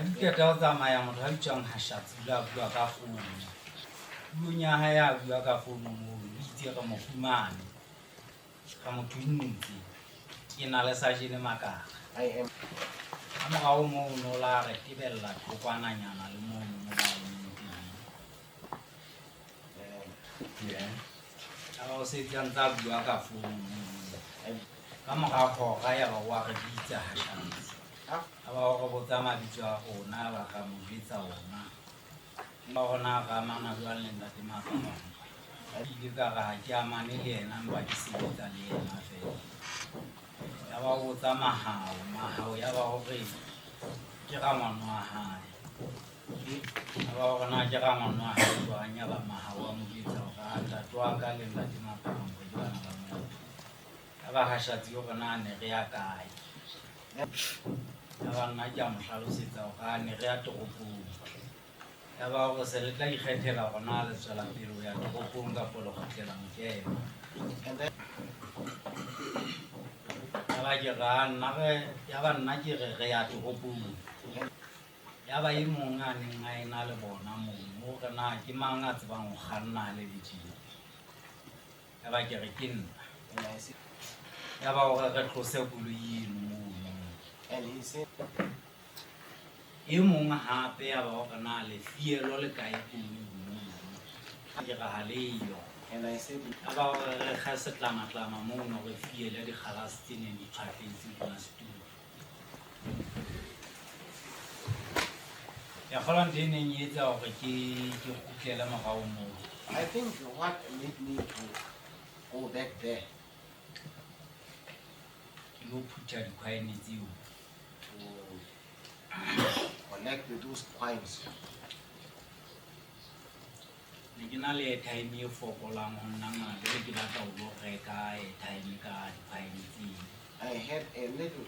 di qeta ho tsamaya motho a bitswang Hashatsi a bua ka founu puong ya hae a bua ka founu moo o itse ka mofumane ka motho ntse ke na le Sajene Makara ka morao moo no la re tebella thokwananyana le moo mo ba emeng teng o se ntse a bua ka founu ka mora hora ya ba wa re bitsa Hashatsi a ba go botsa mabitso a rona ba ka mo bitsa ona ba gona ga mana jwang le ntate Makara a ile ka ga ke amane le yena mpa ke sebetsa le yena fela ya ba botsa mahao ya ba gore ke ga ngwana wa hae ya ba gore na ke ga ngwana wa hae jwang ya ba mahao a mo bitsa gore a ntate wa ka le ntate Makara go jwana ka moo ya ba Hashatsi gore na ne re ya kae ya ba nna ke a mo hlalosetsa gore a ne re ya toropong ya ba gore se le tla ikgethela gona le tswela pele ya toropong ka polo go tlela mokema ya ba nna ke re ya toropong ya ba e mong a neng a ena le bona moo re na ke mang a tsebang go kganna le ditšhini ya ba ke re ke nna ya ba gore re tlose koloi eno moo e mong hape ya ba gore na lefielo le kae koloi moo ke ra leyo ya ba gore re kga setlamatlama moo no re fiele dikgalase tse neng di tshwafetse bona setulo ya gola ntho e neng e etsa gore ke kgutlele morao moo. I think what made me to go back there ke lo phutha dikgwaene tseo to collect those coins. ne ke na le airtime e fokolang go nna ngaka le ke batla go lo reka airtime ka dikgwaene tseo I had a little